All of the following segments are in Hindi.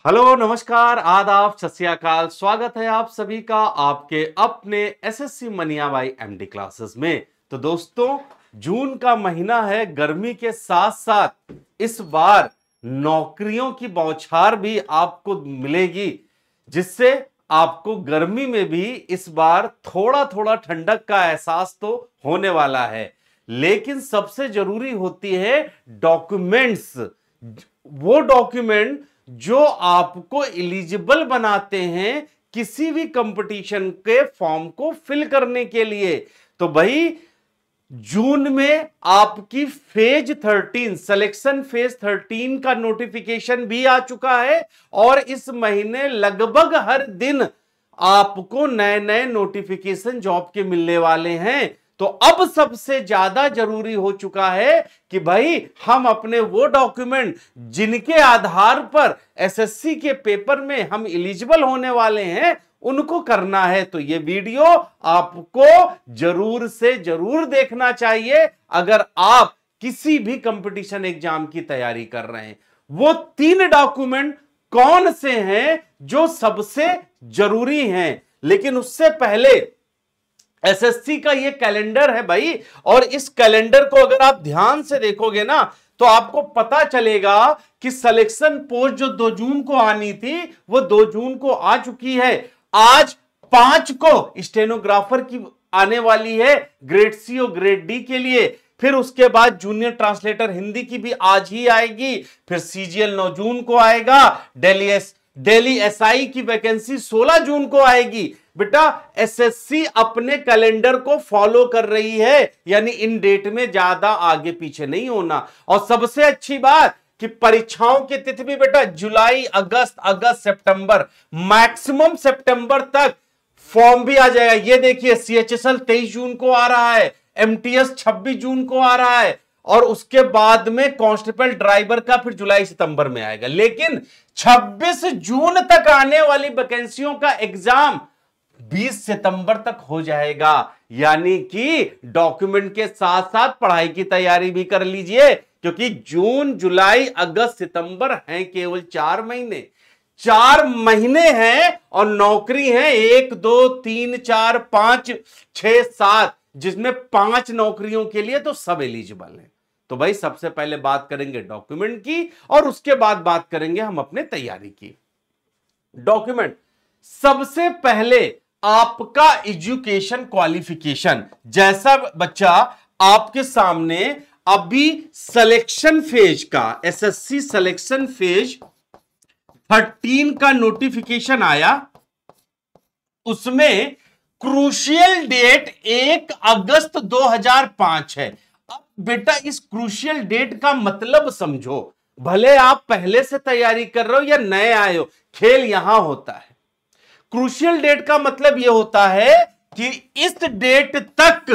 हेलो, नमस्कार, आदाब, सत श्री अकाल। स्वागत है आप सभी का आपके अपने एसएससी मनिया भाई एमडी क्लासेस में। तो दोस्तों, जून का महीना है, गर्मी के साथ साथ इस बार नौकरियों की बौछार भी आपको मिलेगी, जिससे आपको गर्मी में भी इस बार थोड़ा थोड़ा ठंडक का एहसास तो होने वाला है। लेकिन सबसे जरूरी होती है डॉक्यूमेंट्स, वो डॉक्यूमेंट जो आपको एलिजिबल बनाते हैं किसी भी कंपटीशन के फॉर्म को फिल करने के लिए। तो भाई, जून में आपकी सिलेक्शन फेज 13 का नोटिफिकेशन भी आ चुका है और इस महीने लगभग हर दिन आपको नए नए नोटिफिकेशन जॉब के मिलने वाले हैं। तो अब सबसे ज्यादा जरूरी हो चुका है कि भाई हम अपने वो डॉक्यूमेंट जिनके आधार पर एसएससी के पेपर में हम एलिजिबल होने वाले हैं उनको करना है। तो ये वीडियो आपको जरूर से जरूर देखना चाहिए अगर आप किसी भी कंपटीशन एग्जाम की तैयारी कर रहे हैं। वो 3 डॉक्यूमेंट कौन से हैं जो सबसे जरूरी हैं। लेकिन उससे पहले एसएससी का ये कैलेंडर है भाई, और इस कैलेंडर को अगर आप ध्यान से देखोगे ना तो आपको पता चलेगा कि सिलेक्शन पोस्ट जो 2 जून को आनी थी वो 2 जून को आ चुकी है। आज 5 को स्टेनोग्राफर की आने वाली है, ग्रेड सी और ग्रेड डी के लिए। फिर उसके बाद जूनियर ट्रांसलेटर हिंदी की भी आज ही आएगी। फिर सीजीएल 9 जून को आएगा। दिल्ली एसआई की वैकेंसी 16 जून को आएगी। बेटा, एसएससी अपने कैलेंडर को फॉलो कर रही है, यानी इन डेट में ज्यादा आगे पीछे नहीं होना। और सबसे अच्छी बात कि परीक्षाओं की तिथि भी बेटा जुलाई, अगस्त, सितंबर, मैक्सिमम सितंबर तक फॉर्म भी आ जाएगा। ये देखिए, सीएचएसएल 23 जून को आ रहा है, एमटीएस 26 जून को आ रहा है, और उसके बाद में कांस्टेबल ड्राइवर का फिर जुलाई सितंबर में आएगा। लेकिन 26 जून तक आने वाली वैकेंसियों का एग्जाम 20 सितंबर तक हो जाएगा। यानी कि डॉक्यूमेंट के साथ साथ पढ़ाई की तैयारी भी कर लीजिए, क्योंकि जून, जुलाई, अगस्त, सितंबर हैं केवल 4 महीने। 4 महीने हैं और नौकरी है 1, 2, 3, 4, 5, 6, 7, जिसमें 5 नौकरियों के लिए तो सब एलिजिबल हैं। तो भाई, सबसे पहले बात करेंगे डॉक्यूमेंट की और उसके बाद बात करेंगे हम अपने तैयारी की। डॉक्यूमेंट, सबसे पहले आपका एजुकेशन क्वालिफिकेशन। जैसा बच्चा आपके सामने अभी सिलेक्शन फेज का, एसएससी सिलेक्शन फेज 13 का नोटिफिकेशन आया, उसमें क्रूशियल डेट 1 अगस्त 2005 है। अब बेटा, इस क्रूशियल डेट का मतलब समझो। भले आप पहले से तैयारी कर रहे हो या नए आए हो, खेल यहां होता है। क्रूशियल डेट का मतलब यह होता है कि इस डेट तक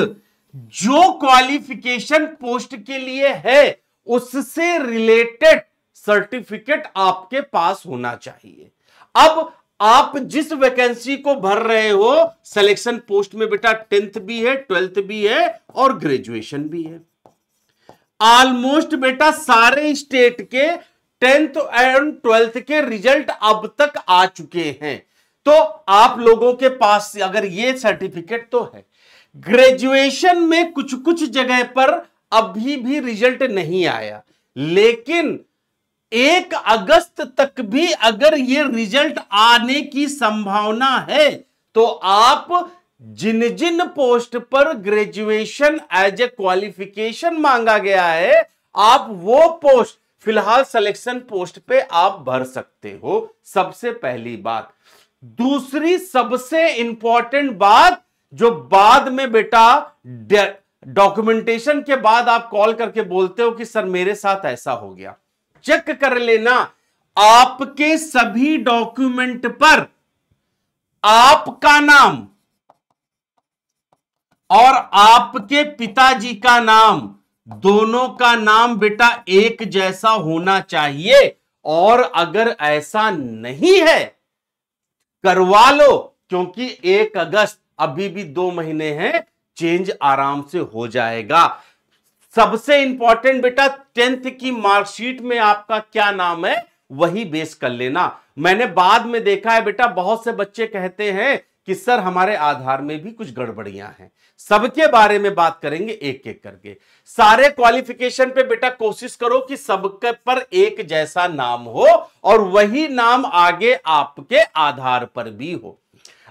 जो क्वालिफिकेशन पोस्ट के लिए है उससे रिलेटेड सर्टिफिकेट आपके पास होना चाहिए। अब आप जिस वैकेंसी को भर रहे हो, सिलेक्शन पोस्ट में बेटा 10th भी है, 12th भी है और ग्रेजुएशन भी है। ऑलमोस्ट बेटा सारे स्टेट के 10th एंड 12th के रिजल्ट अब तक आ चुके हैं। तो आप लोगों के पास अगर ये सर्टिफिकेट तो है। ग्रेजुएशन में कुछ कुछ जगह पर अभी भी रिजल्ट नहीं आया, लेकिन 1 अगस्त तक भी अगर ये रिजल्ट आने की संभावना है तो आप जिन जिन पोस्ट पर ग्रेजुएशन एज ए क्वालिफिकेशन मांगा गया है, आप वो पोस्ट फिलहाल सिलेक्शन पोस्ट पे आप भर सकते हो। सबसे पहली बात। दूसरी सबसे इंपॉर्टेंट बात, जो बाद में बेटा डॉक्यूमेंटेशन के बाद आप कॉल करके बोलते हो कि सर मेरे साथ ऐसा हो गया, चेक कर लेना आपके सभी डॉक्यूमेंट पर आपका नाम और आपके पिताजी का नाम, दोनों का नाम बेटा एक जैसा होना चाहिए। और अगर ऐसा नहीं है, करवा लो, क्योंकि 1 अगस्त अभी भी 2 महीने हैं, चेंज आराम से हो जाएगा। सबसे इंपॉर्टेंट बेटा, 10th की मार्कशीट में आपका क्या नाम है वही बेस कर लेना। मैंने बाद में देखा है बेटा, बहुत से बच्चे कहते हैं कि सर हमारे आधार में भी कुछ गड़बड़ियां हैं। सबके बारे में बात करेंगे एक एक करके। सारे क्वालिफिकेशन पे बेटा कोशिश करो कि सबके पर एक जैसा नाम हो और वही नाम आगे आपके आधार पर भी हो।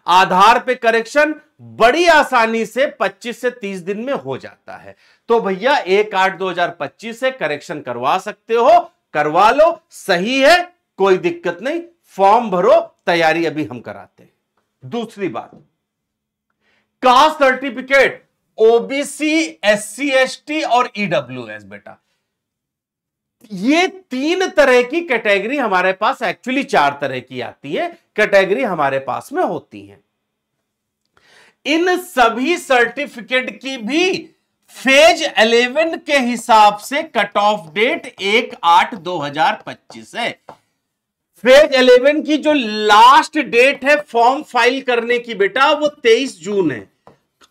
आधार पे करेक्शन बड़ी आसानी से 25 से 30 दिन में हो जाता है। तो भैया 1/8/2025 से करेक्शन करवा सकते हो, करवा लो, सही है, कोई दिक्कत नहीं, फॉर्म भरो, तैयारी अभी हम कराते हैं। दूसरी बात, caste certificate OBC, SC ST और ईडब्ल्यूएस बेटा, ये 3 तरह की कैटेगरी हमारे पास, एक्चुअली 4 तरह की आती है कैटेगरी हमारे पास में होती है। इन सभी सर्टिफिकेट की भी फेज 11 के हिसाब से कट ऑफ डेट 1/8/2025 है। फेज 11 की जो लास्ट डेट है फॉर्म फाइल करने की बेटा, वो 23 जून है।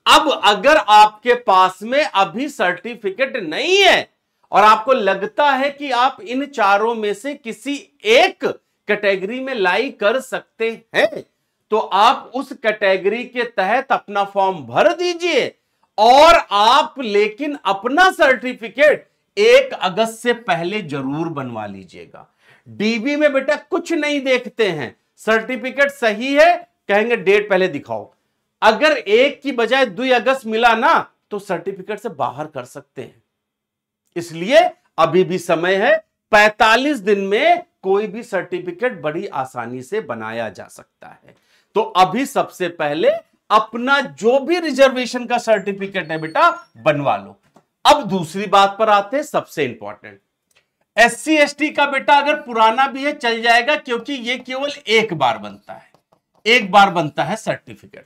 अब अगर आपके पास में अभी सर्टिफिकेट नहीं है और आपको लगता है कि आप इन चारों में से किसी एक कैटेगरी में लाई कर सकते हैं, तो आप उस कैटेगरी के तहत अपना फॉर्म भर दीजिए और आप लेकिन अपना सर्टिफिकेट 1 अगस्त से पहले जरूर बनवा लीजिएगा। डीबी में बेटा कुछ नहीं देखते हैं, सर्टिफिकेट सही है कहेंगे डेट पहले दिखाओ। अगर 1 की बजाय 2 अगस्त मिला ना तो सर्टिफिकेट से बाहर कर सकते हैं। इसलिए अभी भी समय है, 45 दिन में कोई भी सर्टिफिकेट बड़ी आसानी से बनाया जा सकता है। तो अभी सबसे पहले अपना जो भी रिजर्वेशन का सर्टिफिकेट है बेटा बनवा लो। अब दूसरी बात पर आते हैं, सबसे इंपॉर्टेंट, एससी एसटी का बेटा अगर पुराना भी है चल जाएगा, क्योंकि यह केवल एक बार बनता है, एक बार बनता है सर्टिफिकेट।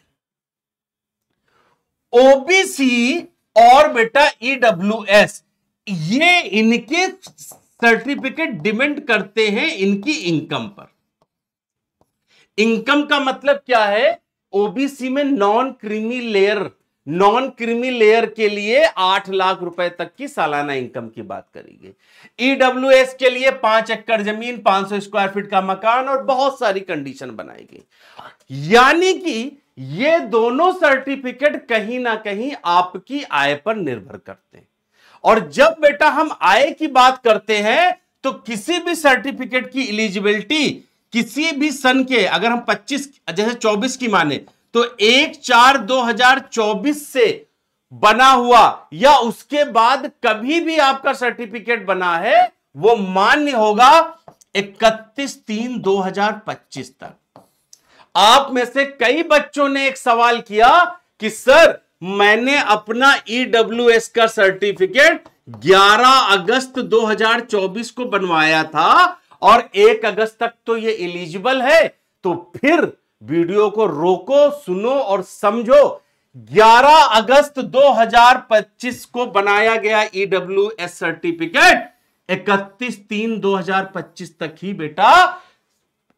ओबीसी और बेटा ईडब्ल्यूएस, ये इनके सर्टिफिकेट डिपेंड करते हैं इनकी इनकम पर। इनकम का मतलब क्या है? ओबीसी में नॉन क्रीमी लेयर के लिए 8 लाख रुपए तक की सालाना इनकम की बात करेंगे। ईडब्ल्यूएस के लिए 5 एकड़ जमीन, 500 स्क्वायर फीट का मकान और बहुत सारी कंडीशन बनाई गई। यानी कि ये दोनों सर्टिफिकेट कहीं ना कहीं आपकी आय पर निर्भर करते हैं। और जब बेटा हम आय की बात करते हैं तो किसी भी सर्टिफिकेट की एलिजिबिलिटी किसी भी सन के, अगर हम 25 जैसे 24 की माने तो 1/4/2024 से बना हुआ या उसके बाद कभी भी आपका सर्टिफिकेट बना है वो मान्य होगा 31/3/2025 तक। आप में से कई बच्चों ने एक सवाल किया कि सर मैंने अपना ईडब्ल्यूएस का सर्टिफिकेट 11 अगस्त 2024 को बनवाया था और 1 अगस्त तक तो ये एलिजिबल है, तो फिर वीडियो को रोको, सुनो और समझो। 11 अगस्त 2025 को बनाया गया ईडब्ल्यूएस सर्टिफिकेट 31/3/2025 तक ही बेटा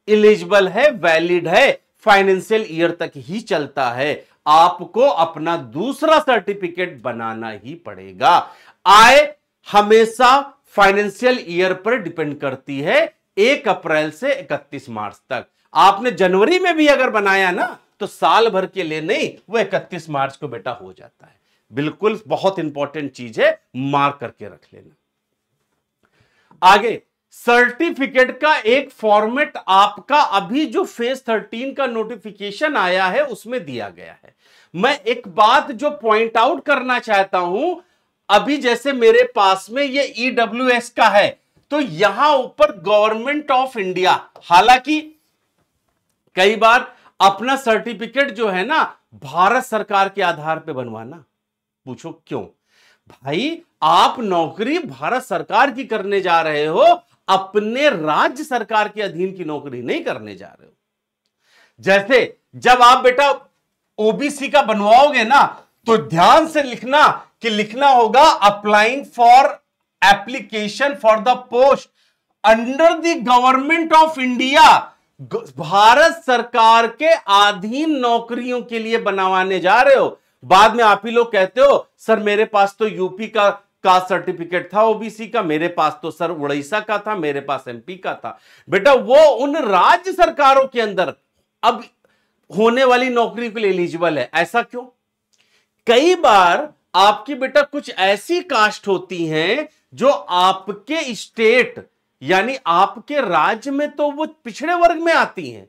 एलिजिबल है, वैलिड है, फाइनेंशियल ईयर तक ही चलता है। आपको अपना दूसरा सर्टिफिकेट बनाना ही पड़ेगा। आय हमेशा फाइनेंशियल ईयर पर डिपेंड करती है, 1 अप्रैल से 31 मार्च तक। आपने जनवरी में भी अगर बनाया ना तो साल भर के लिए नहीं, वो 31 मार्च को बेटा हो जाता है। बिल्कुल बहुत इंपॉर्टेंट चीज है, मार्क करके रख लेना। आगे सर्टिफिकेट का एक फॉर्मेट आपका अभी जो फेज 13 का नोटिफिकेशन आया है उसमें दिया गया है। मैं एक बात जो पॉइंट आउट करना चाहता हूं, अभी जैसे मेरे पास में ये ईडब्ल्यूएस का है तो यहां ऊपर गवर्नमेंट ऑफ इंडिया, हालांकि कई बार अपना सर्टिफिकेट जो है ना भारत सरकार के आधार पे बनवाना, पूछो क्यों? भाई आप नौकरी भारत सरकार की करने जा रहे हो, अपने राज्य सरकार के अधीन की नौकरी नहीं करने जा रहे हो। जैसे जब आप बेटा ओबीसी का बनवाओगे ना तो ध्यान से लिखना कि लिखना होगा applying for application for the post under the government of India. Bharat सरकार के अधीन नौकरियों के लिए बनवाने जा रहे हो। बाद में आप ही लोग कहते हो सर मेरे पास तो यूपी का कास्ट सर्टिफिकेट था ओबीसी का, मेरे पास तो सर उड़ीसा का था, मेरे पास एमपी का था। बेटा वो उन राज्य सरकारों के अंदर अब होने वाली नौकरी के लिए एलिजिबल है। ऐसा क्यों? कई बार आपकी बेटा कुछ ऐसी कास्ट होती हैं जो आपके स्टेट यानी आपके राज्य में तो वो पिछड़े वर्ग में आती हैं,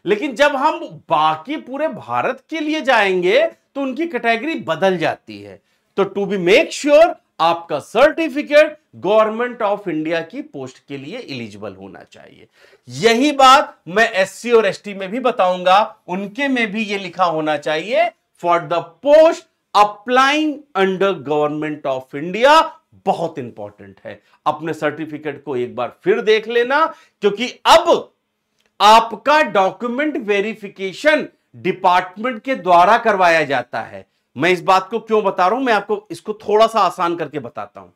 लेकिन जब हम बाकी पूरे भारत के लिए जाएंगे तो उनकी कैटेगरी बदल जाती है। तो टू बी मेक श्योर आपका सर्टिफिकेट गवर्नमेंट ऑफ इंडिया की पोस्ट के लिए एलिजिबल होना चाहिए। यही बात मैं एससी और एसटी में भी बताऊंगा, उनके में भी यह लिखा होना चाहिए for the post applying under government of India. बहुत इंपॉर्टेंट है, अपने सर्टिफिकेट को एक बार फिर देख लेना, क्योंकि अब आपका डॉक्यूमेंट वेरिफिकेशन डिपार्टमेंट के द्वारा करवाया जाता है। मैं इस बात को क्यों बता रहा हूं, मैं आपको इसको थोड़ा सा आसान करके बताता हूं।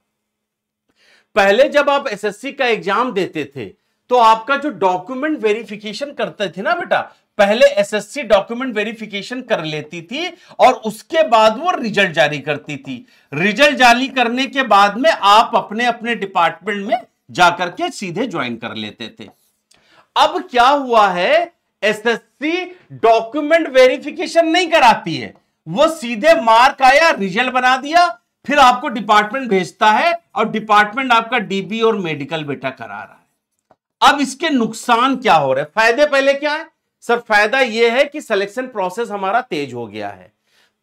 पहले जब आप एसएससी का एग्जाम देते थे तो आपका जो डॉक्यूमेंट वेरिफिकेशन करते थे ना बेटा, पहले एसएससी डॉक्यूमेंट वेरिफिकेशन कर लेती थी और उसके बाद वो रिजल्ट जारी करती थी। रिजल्ट जारी करने के बाद में आप अपने अपने डिपार्टमेंट में जाकर के सीधे ज्वाइन कर लेते थे। अब क्या हुआ है, एसएससी डॉक्यूमेंट वेरिफिकेशन नहीं कराती है, वो सीधे मार्क आया रिजल्ट बना दिया, फिर आपको डिपार्टमेंट भेजता है और डिपार्टमेंट आपका डीबी और मेडिकल बेटा करा रहा है। अब इसके नुकसान क्या हो रहे हैं? फायदे पहले क्या है सर? फायदा यह है कि सिलेक्शन प्रोसेस हमारा तेज हो गया है।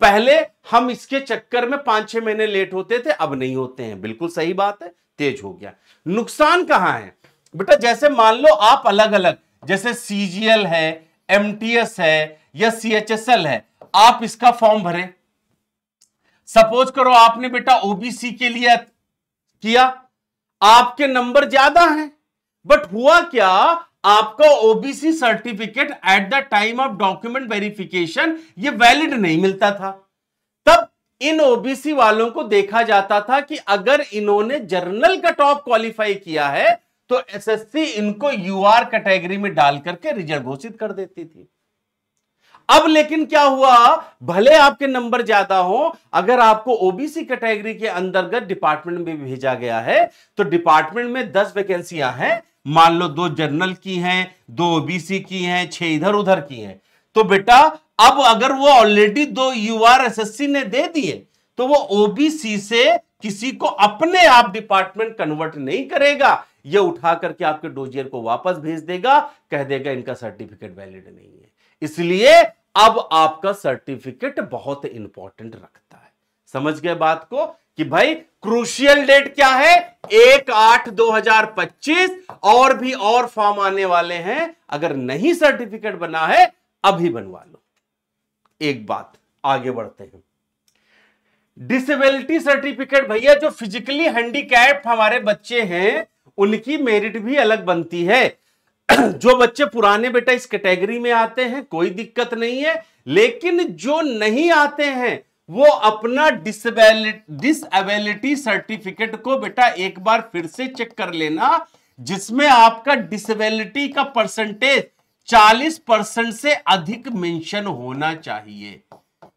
पहले हम इसके चक्कर में 5-6 महीने लेट होते थे, अब नहीं होते हैं। बिल्कुल सही बात है, तेज हो गया। नुकसान कहां है बेटा? जैसे मान लो आप अलग अलग, जैसे सीजीएल है, एमटीएस है या सीएचएसएल है, आप इसका फॉर्म भरे। सपोज करो आपने बेटा ओबीसी के लिए किया, आपके नंबर ज्यादा हैं, बट हुआ क्या, आपका OBC certificate at the time of document verification ये वैलिड नहीं मिलता था। तब इन ओबीसी वालों को देखा जाता था कि अगर इन्होंने जनरल कट ऑफ क्वालिफाई किया है तो एसएससी इनको यूआर कैटेगरी में डाल करके रिजल्ट घोषित कर देती थी। अब लेकिन क्या हुआ, भले आपके नंबर ज्यादा हो, अगर आपको ओबीसी कैटेगरी के अंतर्गत डिपार्टमेंट में भेजा गया है तो डिपार्टमेंट में 10 वैकेंसियां हैं, मान लो 2 जनरल की हैं, 2 ओबीसी की हैं, 6 इधर उधर की हैं, तो बेटा अब अगर वो ऑलरेडी 2 यूआर एसएससी ने दे दिए तो वो ओबीसी से किसी को अपने आप डिपार्टमेंट कन्वर्ट नहीं करेगा, ये उठा करके आपके डोजियर को वापस भेज देगा, कह देगा इनका सर्टिफिकेट वैलिड नहीं है। इसलिए अब आपका सर्टिफिकेट बहुत इंपॉर्टेंट रखता है। समझ गए बात को कि भाई क्रूशियल डेट क्या है? 1/8/2025। और भी और फॉर्म आने वाले हैं, अगर नहीं सर्टिफिकेट बना है अभी बनवा लो। एक बात आगे बढ़ते हैं, डिसेबिलिटी सर्टिफिकेट। भैया जो फिजिकली हैंडीकैप हमारे बच्चे हैं उनकी मेरिट भी अलग बनती है। जो बच्चे पुराने बेटा इस कैटेगरी में आते हैं कोई दिक्कत नहीं है, लेकिन जो नहीं आते हैं वो अपना डिसेबिलिटी सर्टिफिकेट को बेटा एक बार फिर से चेक कर लेना, जिसमें आपका डिसेबिलिटी का परसेंटेज 40% से अधिक मेंशन होना चाहिए।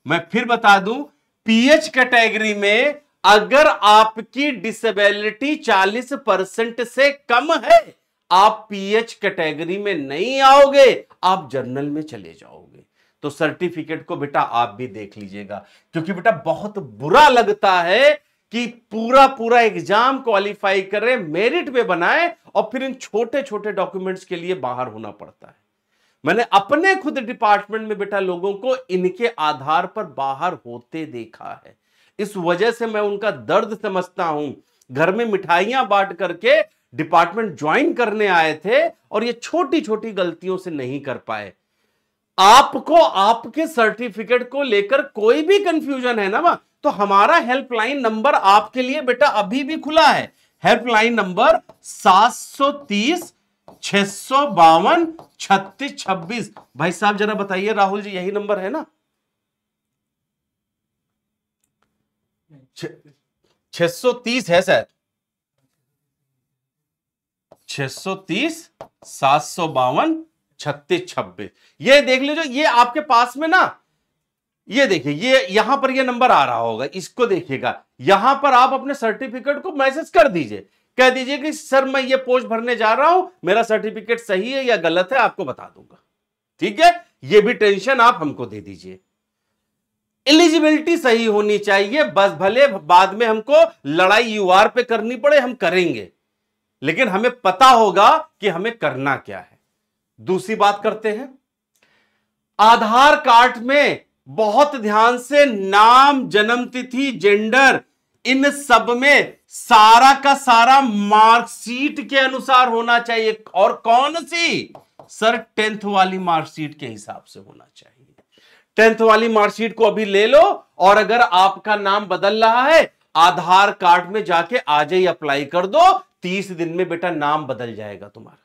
मैं फिर बता दूं, पीएच कैटेगरी में अगर आपकी डिसेबिलिटी 40% से कम है, आप पीएच कैटेगरी में नहीं आओगे, आप जर्नल में चले जाओगे। तो सर्टिफिकेट को बेटा आप भी देख लीजिएगा, क्योंकि बेटा बहुत बुरा लगता है कि पूरा पूरा एग्जाम क्वालिफाई करे, मेरिट पे बनाए और फिर इन छोटे छोटे डॉक्यूमेंट्स के लिए बाहर होना पड़ता है। मैंने अपने खुद डिपार्टमेंट में बेटा लोगों को इनके आधार पर बाहर होते देखा है। इस वजह से मैं उनका दर्द समझता हूं। घर में मिठाइयां बांट करके डिपार्टमेंट ज्वाइन करने आए थे और ये छोटी छोटी गलतियों से नहीं कर पाए। आपको आपके सर्टिफिकेट को लेकर कोई भी कंफ्यूजन है ना, तो हमारा हेल्पलाइन नंबर आपके लिए बेटा अभी भी खुला है। Helpline number 730-652-3626। भाई साहब जरा बताइए, राहुल जी यही नंबर है ना? 630 है सर, 630-752-3626। ये देख लीजिए, ये आपके पास में ना ये देखिए, ये यहां पर ये नंबर आ रहा होगा, इसको देखिएगा। यहां पर आप अपने सर्टिफिकेट को मैसेज कर दीजिए, कह दीजिए कि सर मैं ये पोस्ट भरने जा रहा हूं, मेरा सर्टिफिकेट सही है या गलत है आपको बता दूंगा। ठीक है, ये भी टेंशन आप हमको दे दीजिए। एलिजिबिलिटी सही होनी चाहिए, बस भले बाद में हमको लड़ाई यूआर पे करनी पड़े, हम करेंगे, लेकिन हमें पता होगा कि हमें करना क्या है। दूसरी बात करते हैं, आधार कार्ड में बहुत ध्यान से नाम, जन्म तिथि, जेंडर, इन सब में सारा का सारा मार्कशीट के अनुसार होना चाहिए। और कौन सी? सर 10th वाली मार्कशीट के हिसाब से होना चाहिए। 10th वाली मार्कशीट को अभी ले लो, और अगर आपका नाम बदल रहा है आधार कार्ड में जाके आज ही अप्लाई कर दो, 30 दिन में बेटा नाम बदल जाएगा तुम्हारा।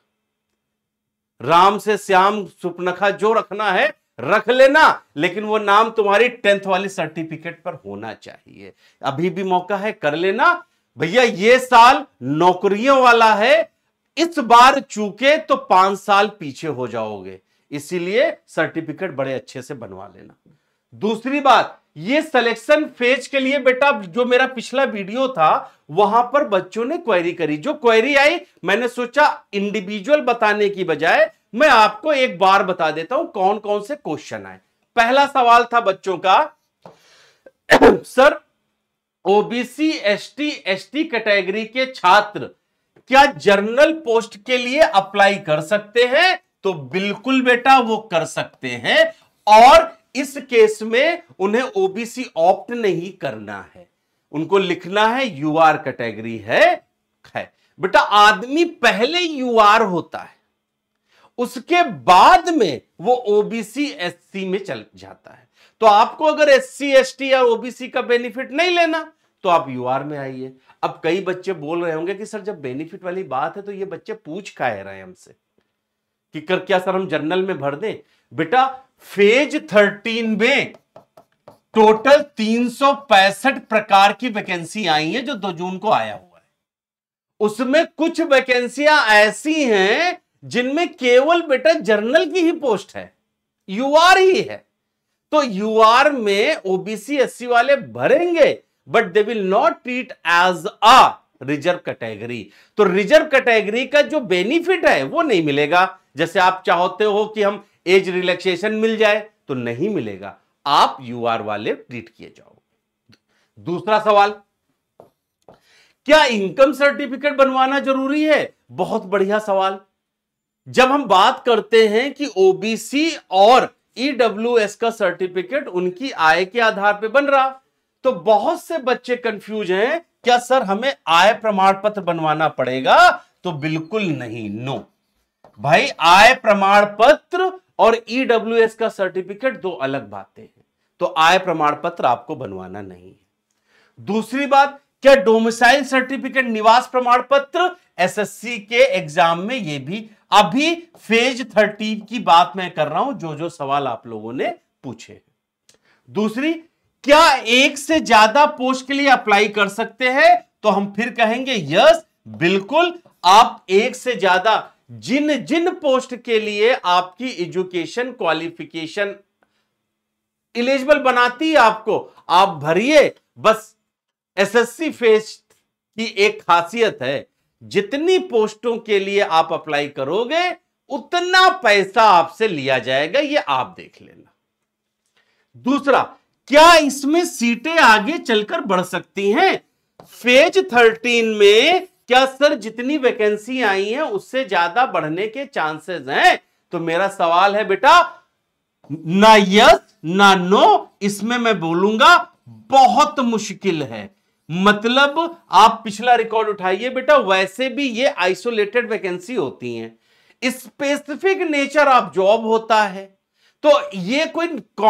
राम से श्याम सुपनखा जो रखना है रख लेना, लेकिन वो नाम तुम्हारी 10th वाली सर्टिफिकेट पर होना चाहिए। अभी भी मौका है, कर लेना भैया। ये साल नौकरियों वाला है, इस बार चूके तो 5 साल पीछे हो जाओगे, इसीलिए सर्टिफिकेट बड़े अच्छे से बनवा लेना। दूसरी बात, ये सिलेक्शन फेज के लिए बेटा, जो मेरा पिछला वीडियो था वहां पर बच्चों ने क्वेरी करी, जो क्वेरी आई मैंने सोचा इंडिविजुअल बताने की बजाय मैं आपको एक बार बता देता हूं कौन कौन से क्वेश्चन आए। पहला सवाल था बच्चों का, sir OBC ST ST category के छात्र क्या जनरल पोस्ट के लिए अप्लाई कर सकते हैं? तो बिल्कुल बेटा वो कर सकते हैं, और इस केस में उन्हें ओबीसी ऑप्ट नहीं करना है, उनको लिखना है यूआर कैटेगरी है। बेटा आदमी पहले यूआर होता है, उसके बाद में वो ओबीसी एससी में चल जाता है। तो आपको अगर एससी एसटी या ओबीसी का बेनिफिट नहीं लेना तो आप यूआर में आइए। अब कई बच्चे बोल रहे होंगे कि सर जब बेनिफिट वाली बात है तो ये बच्चे पूछ काहे रहे हैं हमसे कि क्या सर हम जनरल में भर दें? बेटा फेज 13 में टोटल 365 प्रकार की वैकेंसी आई है जो 2 जून को आया हुआ है। उसमें कुछ वैकेंसियां ऐसी हैं जिनमें केवल बेटा जनरल की ही पोस्ट है, यूआर ही है। तो यूआर में ओबीसी एससी वाले भरेंगे, but they will not treat as a reserve category. तो रिजर्व कैटेगरी का जो बेनिफिट है वो नहीं मिलेगा। जैसे आप चाहते हो कि हम एज रिलैक्सेशन मिल जाए, तो नहीं मिलेगा, आप यूआर वाले ट्रीट किए जाओगे। दूसरा सवाल, क्या इनकम सर्टिफिकेट बनवाना जरूरी है? बहुत बढ़िया सवाल। जब हम बात करते हैं कि ओबीसी और ईडब्ल्यूएस का सर्टिफिकेट उनकी आय के आधार पर बन रहा, तो बहुत से बच्चे कंफ्यूज हैं, क्या सर हमें आय प्रमाण पत्र बनवाना पड़ेगा? तो बिल्कुल नहीं, नो भाई। आय प्रमाण पत्र और ईडब्ल्यूएस का सर्टिफिकेट 2 अलग बातें हैं, तो आय प्रमाण पत्र आपको बनवाना नहीं है। दूसरी बात, क्या डोमिसाइल सर्टिफिकेट, निवास प्रमाण पत्र एसएससी के एग्जाम में, ये भी अभी फेज 13 की बात मैं कर रहा हूं, जो सवाल आप लोगों ने पूछे। दूसरी, क्या एक से ज्यादा पोस्ट के लिए अप्लाई कर सकते हैं? तो हम फिर कहेंगे यस, बिल्कुल। आप एक से ज्यादा, जिन जिन पोस्ट के लिए आपकी एजुकेशन क्वालिफिकेशन एलिजिबल बनाती है आपको, आप भरिए। बस एसएससी फेज की एक खासियत है, जितनी पोस्टों के लिए आप अप्लाई करोगे उतना पैसा आपसे लिया जाएगा, ये आप देख लेना। दूसरा, क्या इसमें सीटें आगे चलकर बढ़ सकती हैं? फेज 13 में क्या सर जितनी वैकेंसी आई है उससे ज्यादा बढ़ने के चांसेस हैं? तो मेरा सवाल है बेटा, ना यस ना नो, इसमें मैं बोलूंगा बहुत मुश्किल है। मतलब आप पिछला रिकॉर्ड उठाइए बेटा, वैसे भी ये आइसोलेटेड वैकेंसी होती हैं, स्पेसिफिक नेचर ऑफ जॉब होता है। तो ये कोई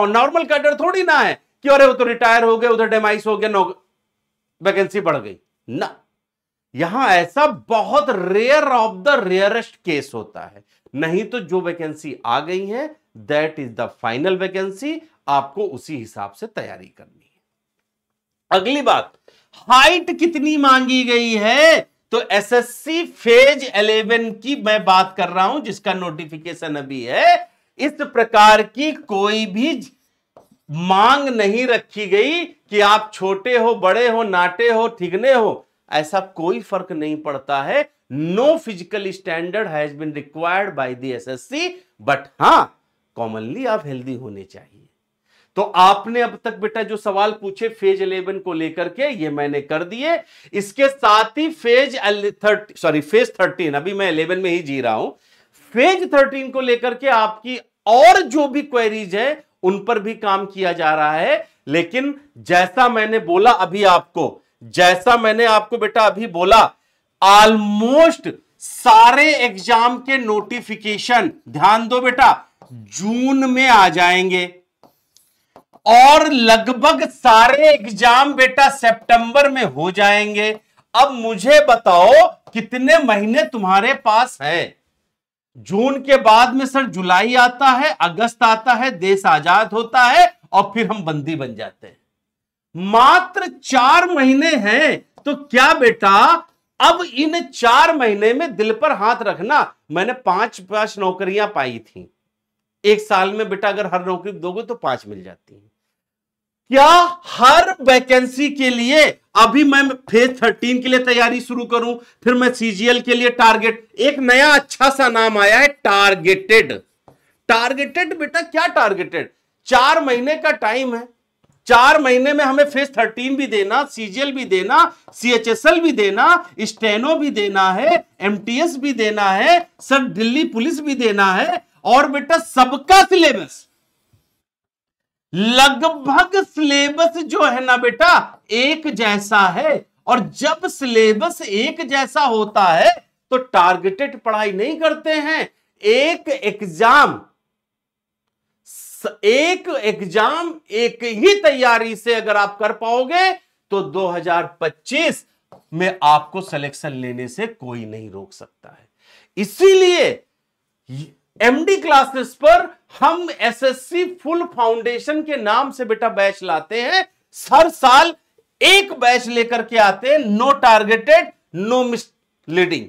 नॉर्मल कैडर थोड़ी ना है कि अरे वो तो रिटायर हो गए, उधर डेमाइस हो गया, वैकेंसी बढ़ गई ना। यहां ऐसा बहुत rare of the rarest case होता है। नहीं तो जो वैकेंसी आ गई है that is the final vacancy, आपको उसी हिसाब से तैयारी करनी है। अगली बात, हाइट कितनी मांगी गई है? तो एसएससी फेज 11 की मैं बात कर रहा हूं, जिसका नोटिफिकेशन अभी है। इस प्रकार की कोई भी मांग नहीं रखी गई कि आप छोटे हो, बड़े हो, नाटे हो, ठिगने हो, ऐसा कोई फर्क नहीं पड़ता है। No physical standard has been required by the SSC, but हां कॉमनली आप हेल्दी होने चाहिए। तो आपने अब तक बेटा जो सवाल पूछे फेज 11 को लेकर के ये मैंने कर दिए। इसके साथ ही फेज 13, अभी मैं 11 में ही जी रहा हूं, फेज 13 को लेकर के आपकी और जो भी क्वेरीज है उन पर भी काम किया जा रहा है। लेकिन जैसा मैंने बोला अभी आपको, जैसा मैंने आपको बेटा अभी बोला, ऑलमोस्ट सारे एग्जाम के नोटिफिकेशन, ध्यान दो बेटा, जून में आ जाएंगे और लगभग सारे एग्जाम बेटा सितंबर में हो जाएंगे। अब मुझे बताओ कितने महीने तुम्हारे पास है? जून के बाद में सर जुलाई आता है, अगस्त आता है, देश आजाद होता है और फिर हम बंदी बन जाते हैं। मात्र 4 महीने हैं। तो क्या बेटा अब इन 4 महीने में दिल पर हाथ रखना, मैंने 5 नौकरियां पाई थी। एक साल में बेटा अगर हर नौकरी दोगे तो 5 मिल जाती है। क्या हर वैकेंसी के लिए अभी मैं फेज 13 के लिए तैयारी शुरू करूं, फिर मैं सीजीएल के लिए टारगेट, एक नया अच्छा सा नाम आया है टारगेटेड। टारगेटेड बेटा क्या टारगेटेड? 4 महीने का टाइम है, 4 महीने में हमें फेज 13 भी देना, सीजीएल भी देना, सीएचएसएल भी देना, स्टेनो भी देना है, एमटीएस भी देना है, सर दिल्ली पुलिस भी देना है, और बेटा सबका सिलेबस, लगभग सिलेबस जो है ना बेटा एक जैसा है। और जब सिलेबस एक जैसा होता है तो टारगेटेड पढ़ाई नहीं करते हैं। एक एग्जाम एक ही तैयारी से अगर आप कर पाओगे तो 2025 में आपको सिलेक्शन लेने से कोई नहीं रोक सकता है। इसीलिए एमडी क्लासेस पर हम एसएससी फुल फाउंडेशन के नाम से बेटा बैच लाते हैं। हर साल एक बैच लेकर के आते हैं, नो टारगेटेड, नो मिसलीडिंग।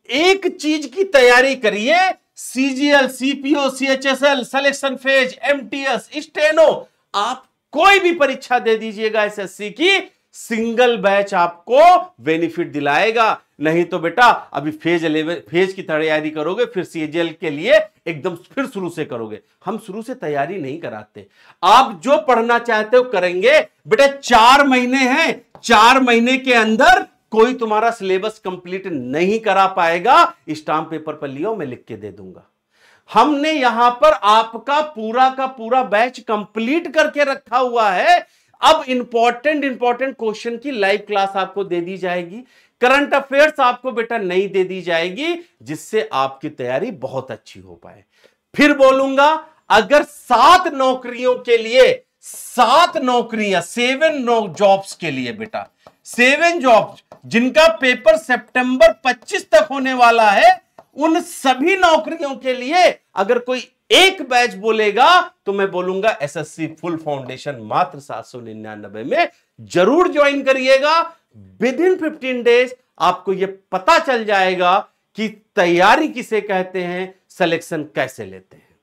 एक चीज की तैयारी करिए, CGL, CPO, CHSL, selection phase, MTS, steno, आप कोई भी परीक्षा दे दीजिएगा एसएससी की, सिंगल बैच आपको बेनिफिट दिलाएगा। नहीं तो बेटा अभी फेज 11 फेज की तैयारी करोगे, फिर सीजीएल के लिए एकदम फिर शुरू से करोगे। हम शुरू से तैयारी नहीं कराते, आप जो पढ़ना चाहते हो करेंगे। बेटा 4 महीने हैं, 4 महीने के अंदर कोई तुम्हारा सिलेबस कंप्लीट नहीं करा पाएगा। स्टाम्प पेपर पर लियो, मैं लिख के दे दूंगा। हमने यहां पर आपका पूरा का पूरा बैच कंप्लीट करके रखा हुआ है। अब इंपॉर्टेंट क्वेश्चन की लाइव क्लास आपको दे दी जाएगी, करंट अफेयर्स आपको बेटा नहीं दे दी जाएगी, जिससे आपकी तैयारी बहुत अच्छी हो पाए। फिर बोलूंगा, अगर 7 नौकरियों के लिए 7 नौकरियां, 7 जॉब्स के लिए बेटा 7 जॉब्स जिनका पेपर सितंबर 25 तक होने वाला है, उन सभी नौकरियों के लिए अगर कोई एक बैच बोलेगा तो मैं बोलूंगा एसएससी फुल फाउंडेशन मात्र 799 में जरूर ज्वाइन करिएगा। विद इन 15 डेज आपको यह पता चल जाएगा कि तैयारी किसे कहते हैं, सिलेक्शन कैसे लेते हैं।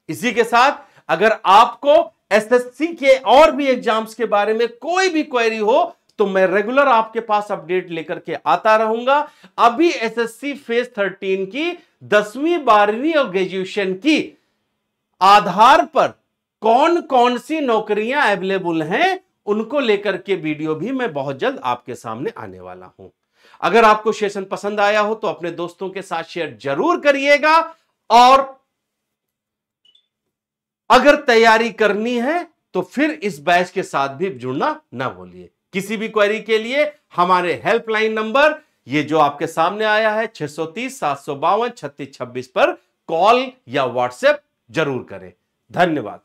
इसी के साथ अगर आपको एसएससी के और भी एग्जाम्स के बारे में कोई भी क्वेरी हो तो मैं रेगुलर आपके पास अपडेट लेकर के आता रहूंगा। अभी एसएससी फेज 13 की 10वीं 12वीं और ग्रेजुएशन की आधार पर कौन कौन सी नौकरियां अवेलेबल हैं, उनको लेकर के वीडियो भी मैं बहुत जल्द आपके सामने आने वाला हूं। अगर आपको सेशन पसंद आया हो तो अपने दोस्तों के साथ शेयर जरूर करिएगा, और अगर तैयारी करनी है तो फिर इस बैच के साथ भी जुड़ना ना भूलिए। किसी भी क्वेरी के लिए हमारे हेल्पलाइन नंबर ये जो आपके सामने आया है 630 752 3626 पर कॉल या व्हाट्सएप जरूर करें। धन्यवाद।